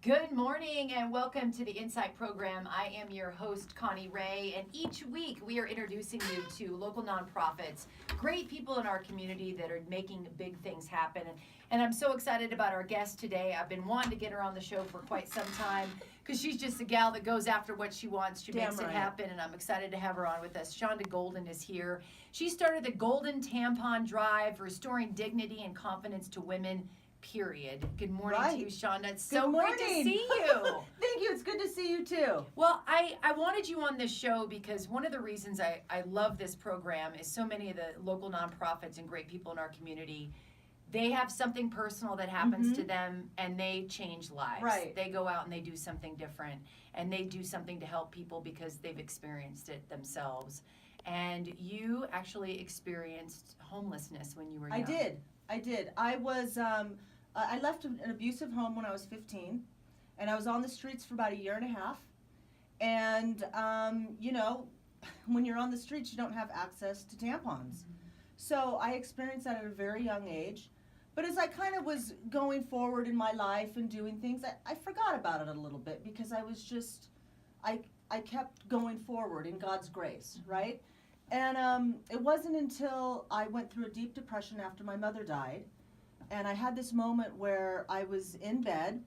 Good morning and welcome to the Insight Program. I am your host, Connie Ray, and each week we are introducing you to local nonprofits, great people in our community that are making big things happen. And I'm so excited about our guest today. I've been wanting to get her on the show for quite some time because she's just a gal that goes after what she wants. She makes it happen, and I'm excited to have her on with us. Shanda Golden is here. She started the Golden Tampon Drive, restoring dignity and confidence to women, period. Good morning to you, Shanda. It's so great to see you. Thank you. It's good to see you too. Well, I wanted you on this show because one of the reasons I love this program is so many of the local nonprofits and great people in our community, they have something personal that happens to them and they change lives. Right. They go out and they do something different and they do something to help people because they've experienced it themselves. And you actually experienced homelessness when you were young. I did. I was, I left an abusive home when I was 15, and I was on the streets for about a year and a half. And, when you're on the streets, you don't have access to tampons. So I experienced that at a very young age. But as I kind of was going forward in my life and doing things, I forgot about it a little bit because I was just, I kept going forward in God's grace, right? And it wasn't until I went through a deep depression after my mother died, and I had this moment where I was in bed,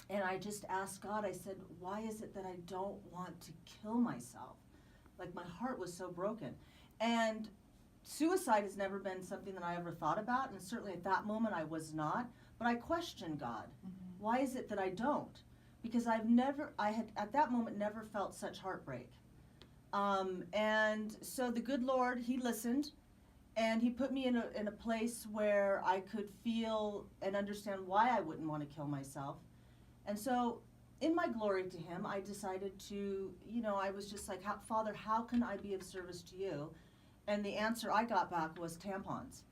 and I just asked God, I said, why is it that I don't want to kill myself? Like, my heart was so broken. And suicide has never been something that I ever thought about, and certainly at that moment I was not, but I questioned God. Why is it that I don't? Because I had at that moment never felt such heartbreak. And so the good Lord, He listened, and He put me in a place where I could feel and understand why I wouldn't want to kill myself. And so in my glory to Him, I decided to, I was just like, Father, how can I be of service to you? And the answer I got back was tampons.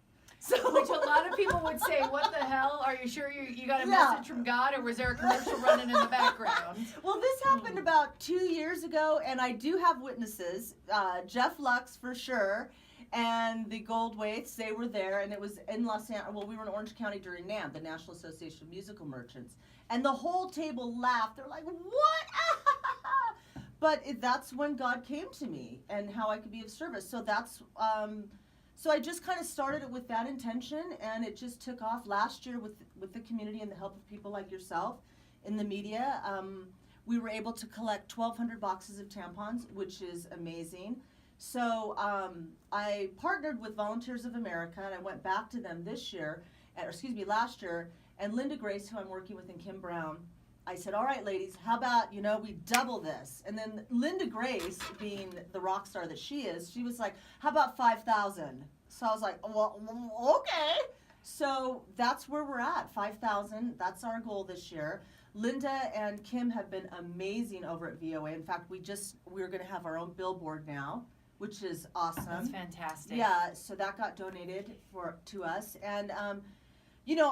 So, which a lot of people would say, what the hell? Are you sure you got a message from God, or was there a commercial running in the background? Well, this happened about 2 years ago, and I do have witnesses. Jeff Lux, for sure, and the Goldwaits, they were there, and it was in Los Angeles. Well, we were in Orange County during NAM, the National Association of Musical Merchants, and the whole table laughed. They're like, what? But that's when God came to me and how I could be of service. So that's... So I just kind of started it with that intention, and it just took off last year with the community and the help of people like yourself in the media. We were able to collect 1,200 boxes of tampons, which is amazing. So I partnered with Volunteers of America, and I went back to them last year, and Linda Grace, who I'm working with, and Kim Brown, I said, all right, ladies, how about, we double this? And then Linda Grace, being the rock star that she is, she was like, how about 5,000? So I was like, well, okay. So that's where we're at, 5,000. That's our goal this year. Linda and Kim have been amazing over at VOA. In fact, we're going to have our own billboard now, which is awesome. That's fantastic. Yeah, so that got donated to us. And,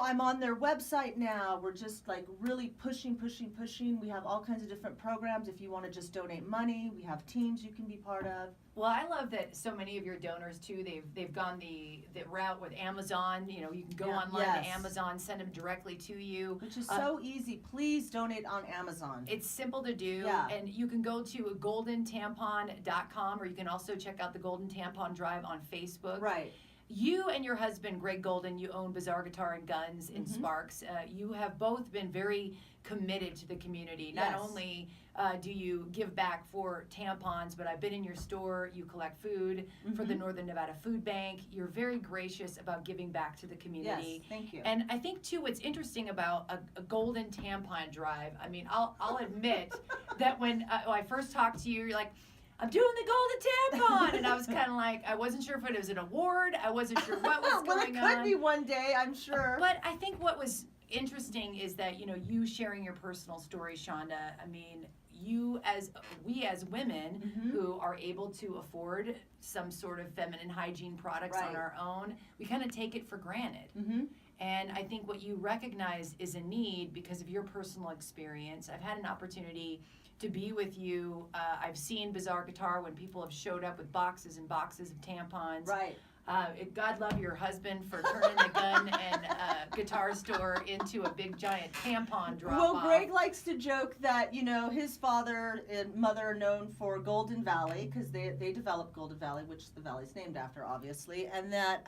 I'm on their website now. We're just like really pushing. We have all kinds of different programs. If you want to just donate money, we have teams you can be part of. Well, I love that so many of your donors too, they've gone the route with Amazon. You can go online to Amazon, send them directly to you. Which is so easy. Please donate on Amazon. It's simple to do. Yeah. And you can go to goldentampon.com, or you can also check out the Golden Tampon Drive on Facebook. Right. You and your husband, Greg Golden, you own Bizarre Guitar and Guns in Sparks. You have both been very committed to the community. Not only do you give back for tampons, but I've been in your store. You collect food for the Northern Nevada Food Bank. You're very gracious about giving back to the community. Yes, thank you. And I think, too, what's interesting about a Golden Tampon Drive, I mean, I'll admit that when I first talked to you, you're like, I'm doing the Golden Tampon, and I was kind of like, I wasn't sure if it was an award. I wasn't sure what was going on. Well, it could be one day, I'm sure. But I think what was interesting is that, you sharing your personal story, Shanda. I mean, we as women who are able to afford some sort of feminine hygiene products on our own, we kind of take it for granted. And I think what you recognize is a need because of your personal experience. I've had an opportunity to be with you. I've seen Bizarre Guitar when people have showed up with boxes and boxes of tampons. Right. God love your husband for turning the gun and guitar store into a big giant tampon drop-off. Well, Greg likes to joke that, his father and mother are known for Golden Valley, because they developed Golden Valley, which the valley's named after, obviously, and that,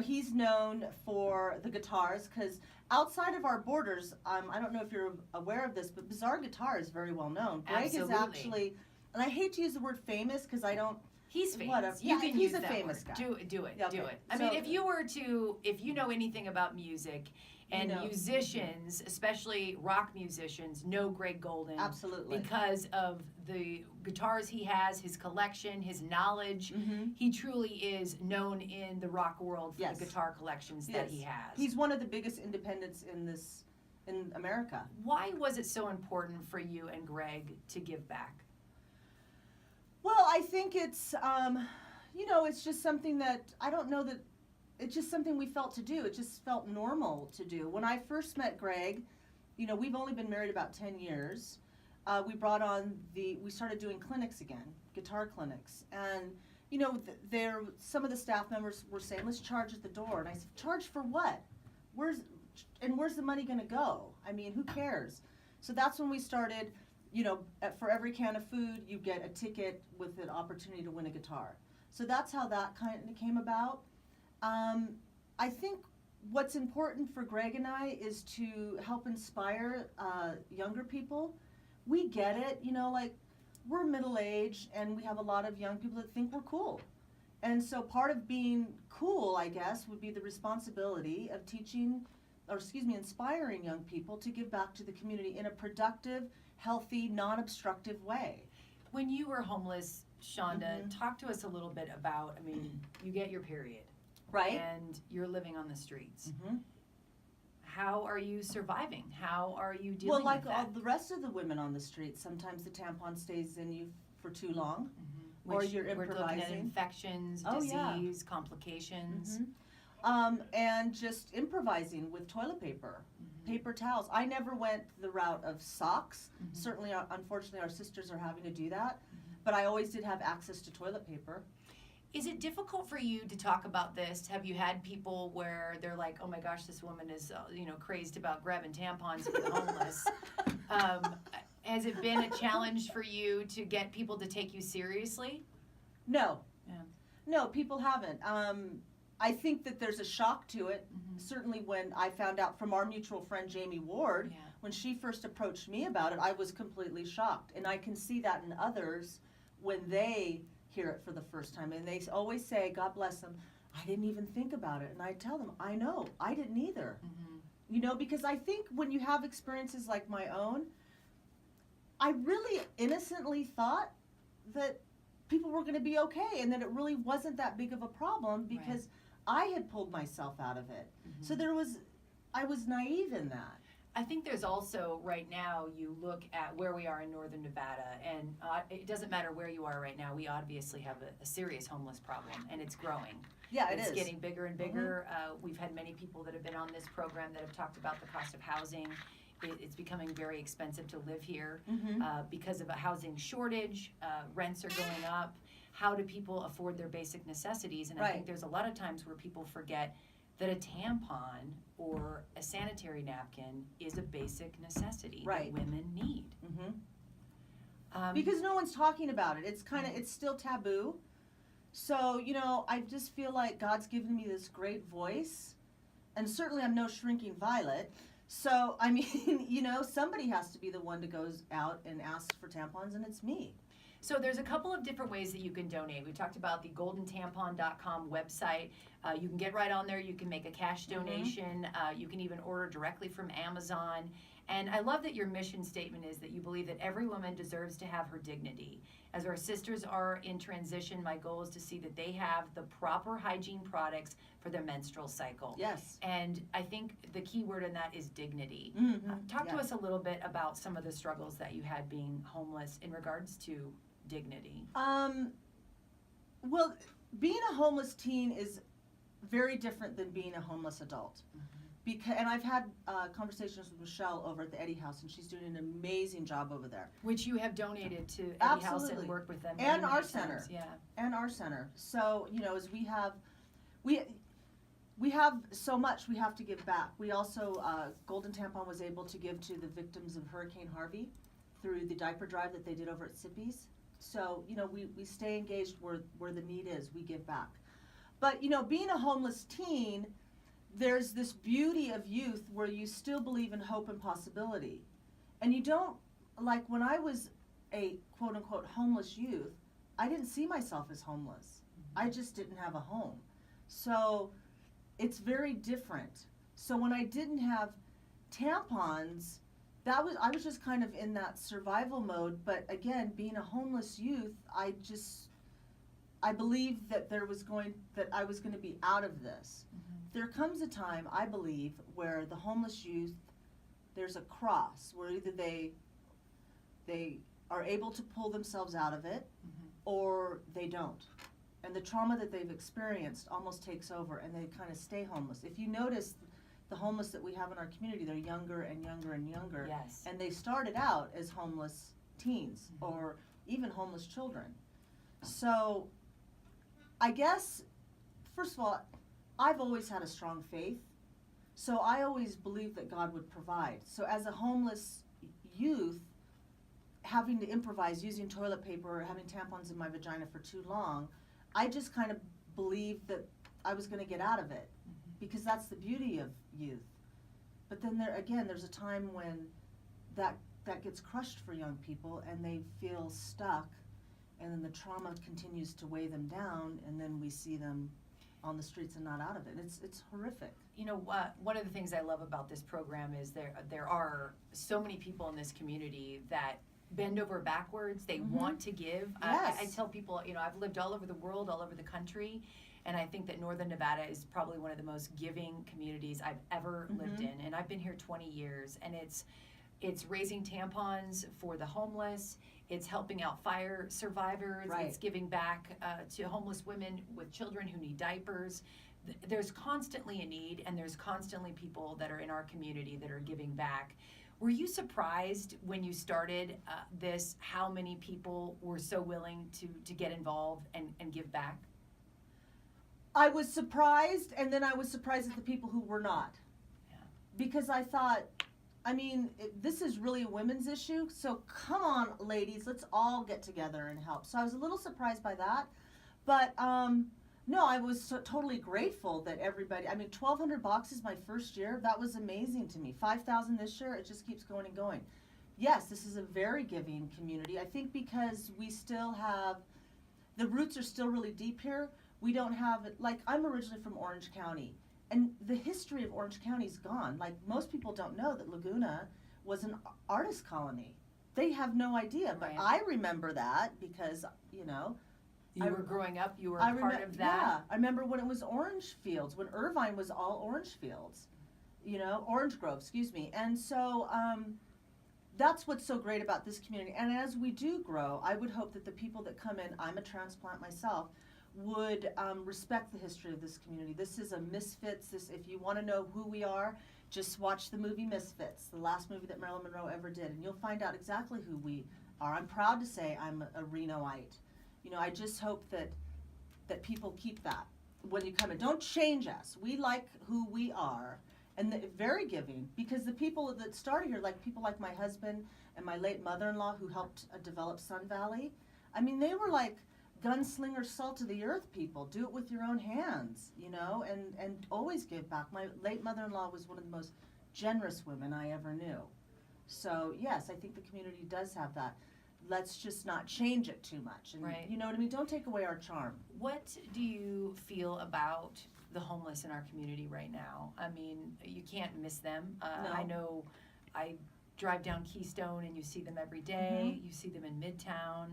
he's known for the guitars, because outside of our borders, I don't know if you're aware of this, but Bizarre Guitar is very well known. Greg Absolutely. is actually, and I hate to use the word famous, because I don't, He's famous. Whatever. You Yeah, can he's use a that famous word. guy. Do it. Okay. Do it. I So- mean, if you know anything about music, and musicians, especially rock musicians, know Greg Golden. Absolutely. Because of the guitars he has, his collection, his knowledge. Mhm. He truly is known in the rock world for Yes. the guitar collections that he has. He's one of the biggest independents in America. Why was it so important for you and Greg to give back? Well, I think it's, it's just something that, I don't know that, it's just something we felt to do. It just felt normal to do. When I first met Greg, we've only been married about 10 years. We started doing clinics again, guitar clinics. And, some of the staff members were saying, let's charge at the door. And I said, charge for what? Where's the money gonna go? I mean, who cares? So that's when we started, for every can of food, you get a ticket with an opportunity to win a guitar. So that's how that kind of came about. I think what's important for Greg and I is to help inspire younger people. We get it, we're middle-aged and we have a lot of young people that think we're cool. And so part of being cool, I guess, would be the responsibility of inspiring young people to give back to the community in a productive, healthy, non-obstructive way. When you were homeless, Shanda, Mhm. talk to us a little bit about, you get your period. Right? And you're living on the streets. Mm-hmm. How are you surviving? How are you dealing Well, like with that? all the rest of the women on the street, sometimes the tampon stays in you for too long. Mhm. or Which you're we're looking at improvising. infections, Oh, yeah. disease, complications. And just improvising with toilet paper, paper towels. I never went the route of socks. Mhm. Certainly, unfortunately, our sisters are having to do that. But I always did have access to toilet paper. Is it difficult for you to talk about this? Have you had people where they're like, oh my gosh, this woman is crazed about grabbing tampons for the homeless? Has it been a challenge for you to get people to take you seriously? No. Yeah. No, people haven't. I think that there's a shock to it. Certainly when I found out from our mutual friend Jamie Ward, Yeah. when she first approached me about it, I was completely shocked. And I can see that in others when they hear it for the first time. And they always say, God bless them, I didn't even think about it. And I tell them, I know, I didn't either. Because I think when you have experiences like my own, I really innocently thought that people were going to be okay and that it really wasn't that big of a problem because I had pulled myself out of it. So I was naive in that. I think there's also, right now, you look at where we are in northern Nevada, and it doesn't matter where you are right now, we obviously have a serious homeless problem, and it's growing. Yeah, It's getting bigger and bigger. We've had many people that have been on this program that have talked about the cost of housing. It's becoming very expensive to live here because of a housing shortage. Rents are going up. How do people afford their basic necessities? And I think there's a lot of times where people forget that a tampon or a sanitary napkin is a basic necessity that women need. Because no one's talking about it. It's still taboo. So, I just feel like God's given me this great voice. And certainly I'm no shrinking violet. So, somebody has to be the one that goes out and asks for tampons, and it's me. So there's a couple of different ways that you can donate. We talked about the GoldenTampon.com website. You can get right on there. You can make a cash donation. You can even order directly from Amazon. And I love that your mission statement is that you believe that every woman deserves to have her dignity. As our sisters are in transition, my goal is to see that they have the proper hygiene products for their menstrual cycle. Yes. And I think the key word in that is dignity. Talk to us a little bit about some of the struggles that you had being homeless in regards to dignity. Well, being a homeless teen is very different than being a homeless adult. and I've had conversations with Michelle over at the Eddie House, and she's doing an amazing job over there. Which you have donated to Eddie House and worked with them. And many our times. center. Yeah. And our center. So, as we have so much we have to give back. We also, Golden Tampon was able to give to the victims of Hurricane Harvey through the diaper drive that they did over at Sippy's. So, we stay engaged where the need is, we give back. But, being a homeless teen, there's this beauty of youth where you still believe in hope and possibility. And you don't, like when I was a quote unquote homeless youth, I didn't see myself as homeless. I just didn't have a home. So it's very different. So when I didn't have tampons, I was just kind of in that survival mode. But again, being a homeless youth, I believed that I was going to be out of this. There comes a time, I believe, where the homeless youth, there's a cross where either they are able to pull themselves out of it, or they don't. And the trauma that they've experienced almost takes over, and they kind of stay homeless. If you notice the homeless that we have in our community, they're younger and younger and younger. Yes. And they started out as homeless teens or even homeless children. So I guess, first of all, I've always had a strong faith, so I always believed that God would provide. So as a homeless youth, having to improvise using toilet paper or having tampons in my vagina for too long, I just kind of believed that I was going to get out of it, because that's the beauty of youth. But then there's a time when that gets crushed for young people, and they feel stuck, and then the trauma continues to weigh them down, and then we see them on the streets and not out of it. It's horrific. You know what? One of the things I love about this program is there are so many people in this community that bend over backwards. They want to give. Yes. I tell people, I've lived all over the world, all over the country, and I think that Northern Nevada is probably one of the most giving communities I've ever lived in. And I've been here 20 years, and it's raising tampons for the homeless. It's helping out fire survivors. Right. It's giving back to homeless women with children who need diapers. There's constantly a need, and there's constantly people that are in our community that are giving back. Were you surprised when you started this, how many people were so willing to get involved and give back? I was surprised, and then I was surprised at the people who were not. Yeah. Because I thought, this is really a women's issue, so come on, ladies, let's all get together and help. So I was a little surprised by that, but no, I was totally grateful that everybody, 1,200 boxes my first year, that was amazing to me. 5,000 this year, it just keeps going and going. Yes, this is a very giving community. I think because we still have, the roots are still really deep here. We don't have, I'm originally from Orange County. And the history of Orange County is gone. Like, most people don't know that Laguna was an artist colony. They have no idea, but Right. I remember that because, You were growing up, you were a part of that. Yeah, I remember when it was orange fields, when Irvine was all orange fields, orange grove, excuse me. And so that's what's so great about this community. And as we do grow, I would hope that the people that come in, I'm a transplant myself, would respect the history of this community. This is a Misfits. If you want to know who we are, just watch the movie Misfits, the last movie that Marilyn Monroe ever did, and you'll find out exactly who we are. I'm proud to say I'm a Renoite. I just hope that people keep that when you come in. Don't change us. We like who we are, and very giving, because the people that started here, like people like my husband and my late mother-in-law who helped develop Sun Valley, they were like gunslinger, salt of the earth people. Do it with your own hands, and always give back. My late mother-in-law was one of the most generous women I ever knew. So yes, I think the community does have that. Let's just not change it too much. And Right. You know what I mean? Don't take away our charm. What do you feel about the homeless in our community right now? You can't miss them. No. I know I drive down Keystone and you see them every day. You see them in Midtown.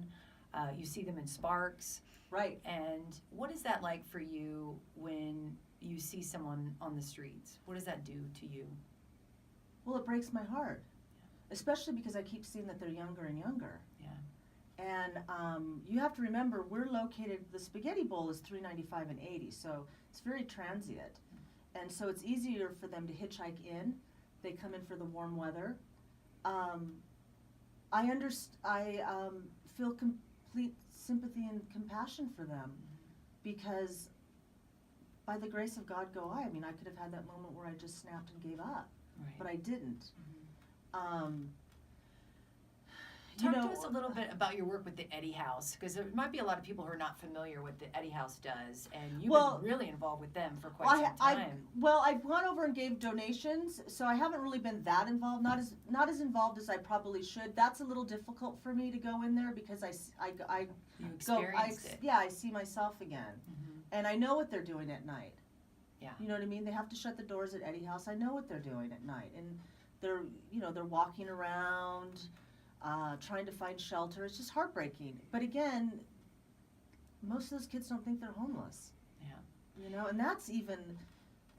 You see them in Sparks. Right. And what is that like for you when you see someone on the streets? What does that do to you? Well, it breaks my heart, especially because I keep seeing that they're younger and younger. Yeah. And you have to remember, we're located, the Spaghetti Bowl is $3.95 and $80, so it's very transient. and so it's easier for them to hitchhike in. They come in for the warm weather. I feel complete sympathy and compassion for them, because by the grace of God go I. I mean, I could have had that moment where I just snapped and gave up, Right. but I didn't. Talk to us a little bit about your work with the Eddie House, because there might be a lot of people who are not familiar with what the Eddie House does, and you've been really involved with them for quite some time. I've gone over and gave donations, so I haven't really been that involved. Not as involved as I probably should. That's a little difficult for me to go in there, because I see myself again, and I know what they're doing at night. Yeah. You know what I mean? They have to shut the doors at Eddie House. I know what they're doing at night, and they're walking around. Trying to find shelter. It's just heartbreaking. But again, most of those kids don't think they're homeless. Yeah. You know, and that's even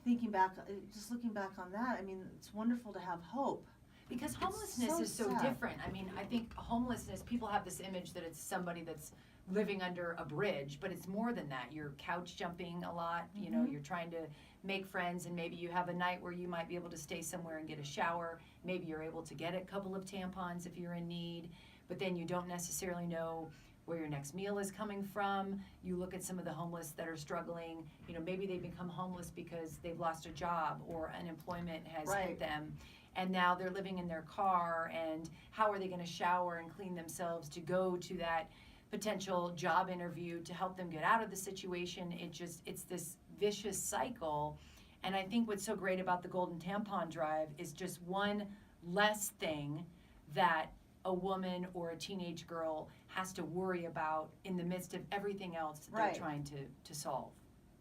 thinking back, just looking back on that, I mean, it's wonderful to have hope. Because homelessness is so different. I mean, I think homelessness, people have this image that it's somebody that's living under a bridge, but it's more than that. You're couch jumping a lot, you know, you're trying to make friends, and maybe you have a night where you might be able to stay somewhere and get a shower. Maybe you're able to get a couple of tampons if you're in need, but then you don't necessarily know where your next meal is coming from. You look at some of the homeless that are struggling, you know, maybe they become homeless because they've lost a job or unemployment has hit them, and now they're living in their car, and how are they going to shower and clean themselves to go to that potential job interview to help them get out of the situation? It's this vicious cycle. And I think what's so great about the Golden Tampon Drive is just one less thing that a woman or a teenage girl has to worry about in the midst of everything else that they're trying to solve.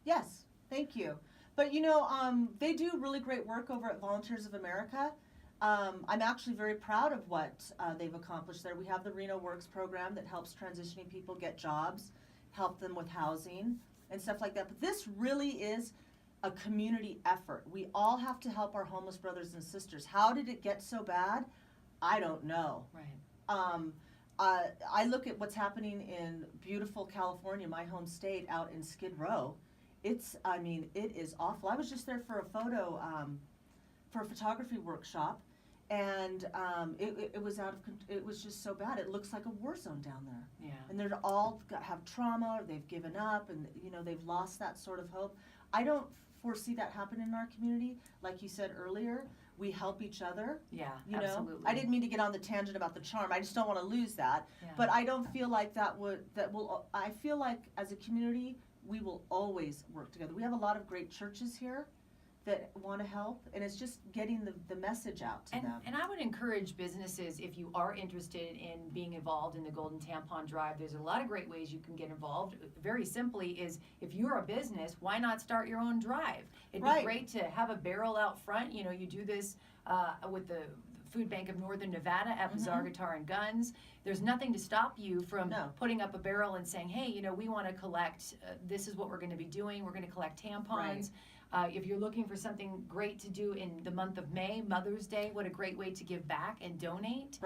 Yes, thank you. But you know, they do really great work over at Volunteers of America. I'm actually very proud of what they've accomplished there. We have the Reno Works program that helps transitioning people get jobs, help them with housing and stuff like that. But this really is a community effort. We all have to help our homeless brothers and sisters. How did it get so bad? I don't know. Right. I look at what's happening in beautiful California, my home state, out in Skid Row. It is awful. I was just there for a photography workshop, and it was just so bad. It looks like a war zone down there. Yeah. And they're all have trauma, or they've given up, and you know, they've lost that sort of hope. I don't foresee that happening in our community. Like you said earlier, we help each other. Yeah, you absolutely. know, I didn't mean to get on the tangent about the charm. I just don't want to lose that. Yeah. But I don't feel like I feel like as a community, we will always work together. We have a lot of great churches here that want to help, and it's just getting the message out to them. And I would encourage businesses, if you are interested in being involved in the Golden Tampon Drive, there's a lot of great ways you can get involved. Very simply is, if you're a business, why not start your own drive? It'd be great to have a barrel out front. You know, you do this with the Food Bank of Northern Nevada at Bazaar Guitar and Guns. There's nothing to stop you from putting up a barrel and saying, hey, you know, we want to collect, this is what we're going to be doing. We're going to collect tampons. If you're looking for something great to do in the month of May, Mother's Day, what a great way to give back and donate.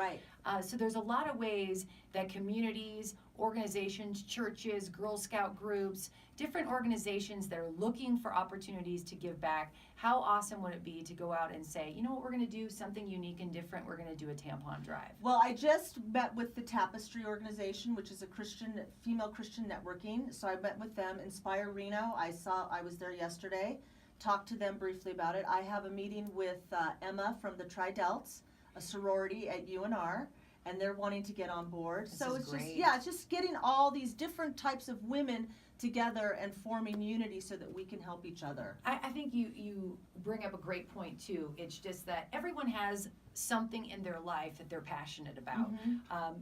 So there's a lot of ways that communities, organizations, churches, Girl Scout groups, different organizations that are looking for opportunities to give back. How awesome would it be to go out and say, you know what we're going to do? Something unique and different. We're going to do a tampon drive. Well, I just met with the Tapestry organization, which is a female Christian networking. So I met with them, Inspire Reno. I was there yesterday. Talked to them briefly about it. I have a meeting with Emma from the Tri-Delts, a sorority at UNR, and they're wanting to get on board. So it's great. it's just getting all these different types of women together and forming unity so that we can help each other. I think you bring up a great point too. It's just that everyone has something in their life that they're passionate about.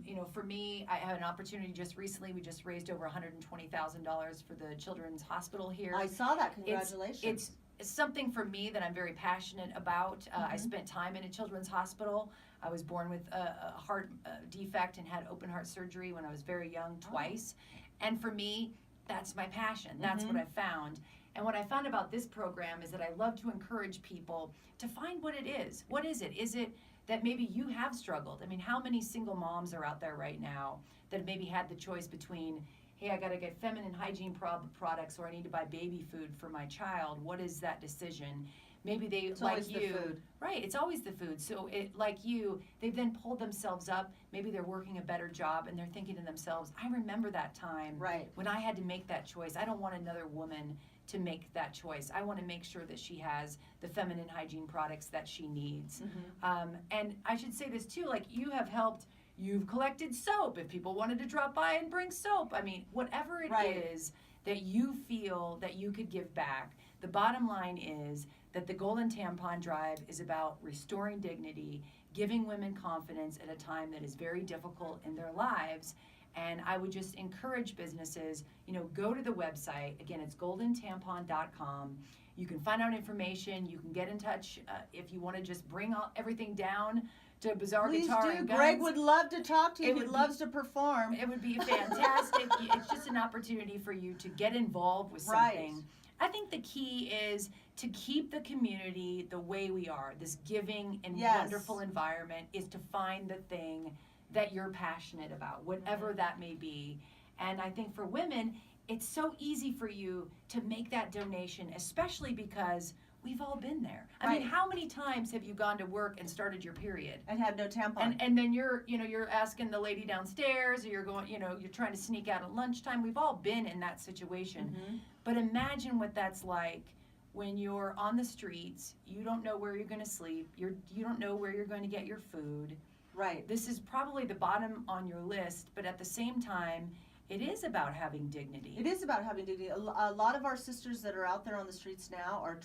You know, for me, I had an opportunity just recently. We just raised over $120,000 for the Children's Hospital here. I saw that. Congratulations. It's something for me that I'm very passionate about. I spent time in a children's hospital. I was born with a heart defect and had open heart surgery when I was very young, twice. And for me, that's my passion. That's what I found. And what I found about this program is that I love to encourage people to find what it is. What is it? Is it that maybe you have struggled? I mean, how many single moms are out there right now that have maybe had the choice between, hey, I got to get feminine hygiene products, or I need to buy baby food for my child. What is that decision? Maybe they, It's like always you, the food. right? It's always the food. So it, like you, they've then pulled themselves up. Maybe they're working a better job, and they're thinking to themselves, I remember that time Right. when I had to make that choice. I don't want another woman to make that choice. I want to make sure that she has the feminine hygiene products that she needs. And I should say this too, like you have helped. You've collected soap. If people wanted to drop by and bring soap, I mean, whatever it is that you feel that you could give back, the bottom line is that the Golden Tampon Drive is about restoring dignity, giving women confidence at a time that is very difficult in their lives. And I would just encourage businesses, go to the website. Again, it's goldentampon.com. You can find out information. You can get in touch if you want to just bring everything down to Bizarre Please Guitar do. and Guns. Greg would love to talk to you. He loves to perform. It would be fantastic. It's just an opportunity for you to get involved with something. Right. I think the key is to keep the community the way we are, this giving and wonderful environment, is to find the thing that you're passionate about, whatever that may be. And I think for women, it's so easy for you to make that donation, especially because we've all been there. I mean, how many times have you gone to work and started your period and had no tampon? And then you're asking the lady downstairs, or you're going, you're trying to sneak out at lunchtime. We've all been in that situation. But imagine what that's like when you're on the streets. You don't know where you're going to sleep. You don't know where you're going to get your food. Right. This is probably the bottom on your list, but at the same time, it is about having dignity. It is about having dignity. A lot of our sisters that are out there on the streets now are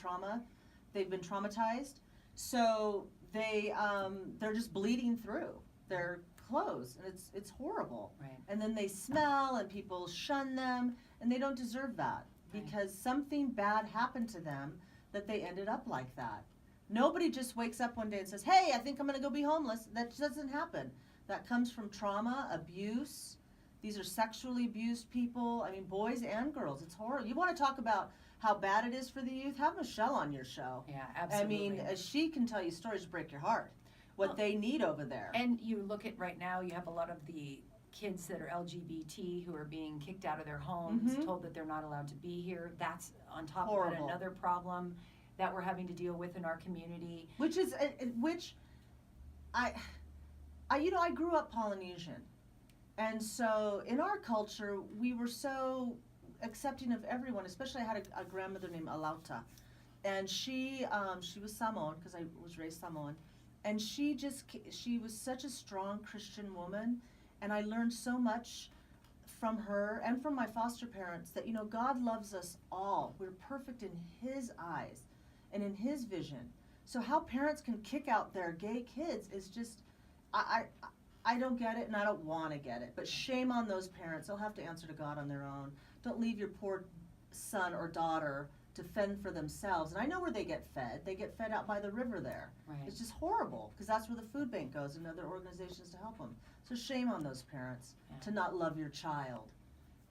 they've been traumatized, so they're just bleeding through their clothes, and it's horrible. Right. And then they smell, and people shun them, and they don't deserve that because something bad happened to them that they ended up like that. Nobody just wakes up one day and says, hey, I think I'm going to go be homeless. That doesn't happen. That comes from trauma, abuse. These are sexually abused people. I mean, boys and girls. It's horrible. You want to talk about how bad it is for the youth? Have Michelle on your show. Yeah, absolutely. I mean, she can tell you stories to break your heart, what they need over there. And you look at right now, you have a lot of the kids that are LGBT who are being kicked out of their homes, told that they're not allowed to be here. That's on top of it another problem that we're having to deal with in our community. I grew up Polynesian. And so in our culture, we were so accepting of everyone, especially I had a grandmother named Alauta. And she was Samoan, because I was raised Samoan. And she was such a strong Christian woman. And I learned so much from her and from my foster parents that, God loves us all. We're perfect in His eyes and in His vision. So how parents can kick out their gay kids is just, I don't get it, and I don't want to get it. But shame on those parents. They'll have to answer to God on their own. Don't leave your poor son or daughter to fend for themselves. And I know where they get fed. They get fed out by the river there. Right. It's just horrible, because that's where the food bank goes and other organizations to help them. So shame on those parents to not love your child.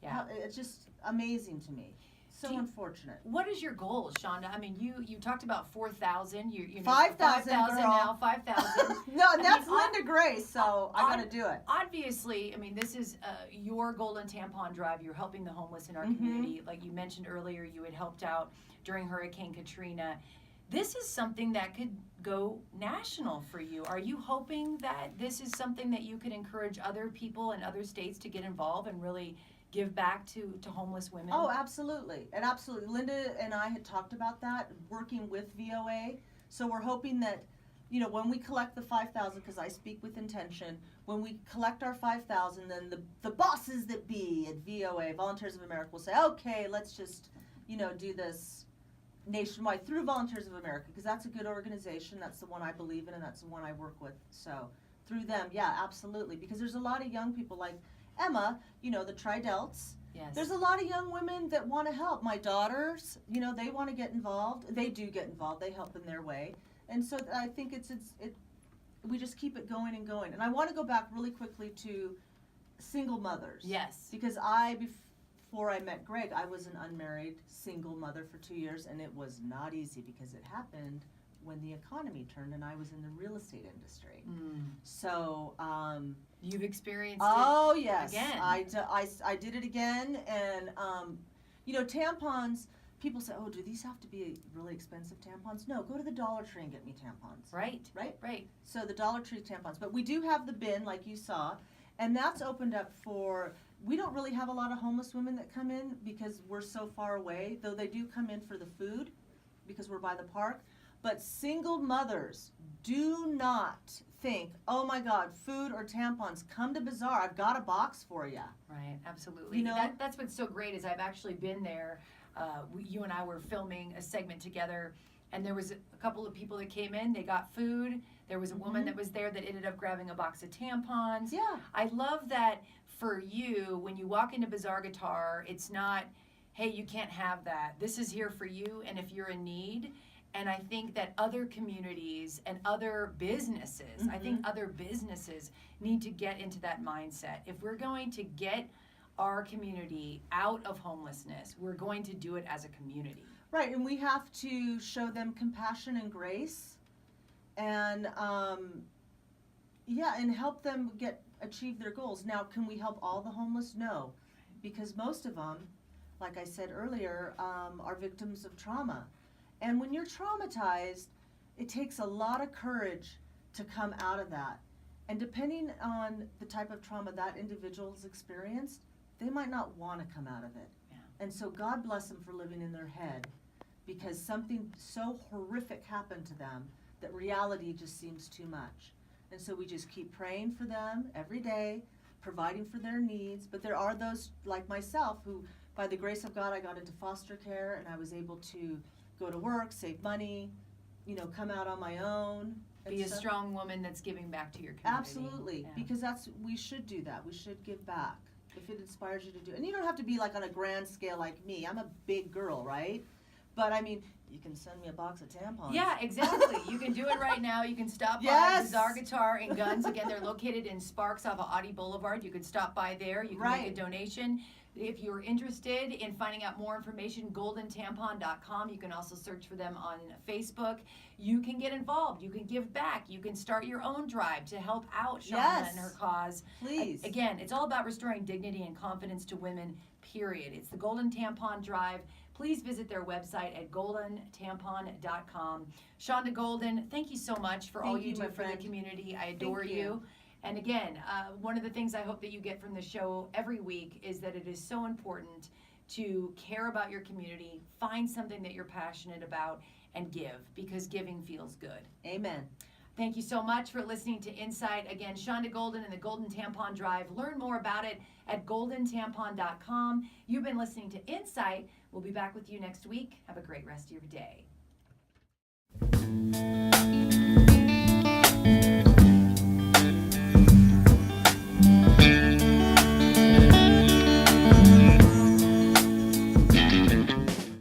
Yeah. It's just amazing to me. So unfortunate. What is your goal, Shanda? I mean, you talked about 4,000. You 5,000 now, 5,000. No, that's Linda Grace, so I got to do it. Obviously, I mean, this is your Golden Tampon Drive. You're helping the homeless in our community. Like you mentioned earlier, you had helped out during Hurricane Katrina. This is something that could go national for you. Are you hoping that this is something that you could encourage other people in other states to get involved and really give back to homeless women? Oh, absolutely. And absolutely. Linda and I had talked about that, working with VOA. So we're hoping that, when we collect the 5,000, because I speak with intention, when we collect our 5,000, then the bosses that be at VOA, Volunteers of America, will say, okay, let's just, do this nationwide through Volunteers of America, because that's a good organization. That's the one I believe in, and that's the one I work with. So through them, yeah, absolutely. Because there's a lot of young people like Emma, the Tridelts. Yes. There's a lot of young women that want to help. My daughters, they want to get involved. They do get involved. They help in their way. And so I think we just keep it going and going. And I want to go back really quickly to single mothers. Yes. Because before I met Greg, I was an unmarried single mother for 2 years, and it was not easy because it happened when the economy turned and I was in the real estate industry. Mm. So, You've experienced oh it yes, again. I did it again, and tampons. People say, oh, do these have to be really expensive tampons? No, go to the Dollar Tree and get me tampons. Right. Right. So the Dollar Tree tampons, but we do have the bin like you saw, and that's opened up for. We don't really have a lot of homeless women that come in because we're so far away, though they do come in for the food because we're by the park. But single mothers, do not think, oh my God, food or tampons, come to Bazaar, I've got a box for you. Right, absolutely. You know? That's what's so great is I've actually been there. You and I were filming a segment together, and there was a couple of people that came in, they got food. There was a woman that was there that ended up grabbing a box of tampons. Yeah. I love that for you, when you walk into Bazaar Guitar, it's not, hey, you can't have that. This is here for you, and if you're in need. And I think that other communities and other businesses, I think other businesses need to get into that mindset. If we're going to get our community out of homelessness, we're going to do it as a community. Right, and we have to show them compassion and grace, and and help them achieve their goals. Now, can we help all the homeless? No, because most of them, like I said earlier, are victims of trauma. And when you're traumatized, it takes a lot of courage to come out of that. And depending on the type of trauma that individual's experienced, they might not want to come out of it. Yeah. And so God bless them for living in their head, because something so horrific happened to them that reality just seems too much. And so we just keep praying for them every day, providing for their needs. But there are those like myself who, by the grace of God, I got into foster care and I was able to go to work, save money, come out on my own. Be a strong woman that's giving back to your community. Absolutely, Yeah. because we should do that. We should give back if it inspires you to do it. And you don't have to be like on a grand scale like me. I'm a big girl, right? But I mean, you can send me a box of tampons. Yeah, exactly. You can do it right now. You can stop by Yes. Bazaar Guitar and Guns. Again, they're located in Sparks off of Audie Boulevard. You can stop by there. You can make a donation. If you're interested in finding out more information, goldentampon.com. You can also search for them on Facebook. You can get involved. You can give back. You can start your own drive to help out Shanda and her cause. Please. Again, it's all about restoring dignity and confidence to women, period. It's the Golden Tampon Drive. Please visit their website at goldentampon.com. Shanda Golden, thank you so much for all you do for the community. I adore you. And again, one of the things I hope that you get from the show every week is that it is so important to care about your community, find something that you're passionate about, and give, because giving feels good. Amen. Thank you so much for listening to Insight. Again, Shanda Golden and the Golden Tampon Drive. Learn more about it at goldentampon.com. You've been listening to Insight. We'll be back with you next week. Have a great rest of your day.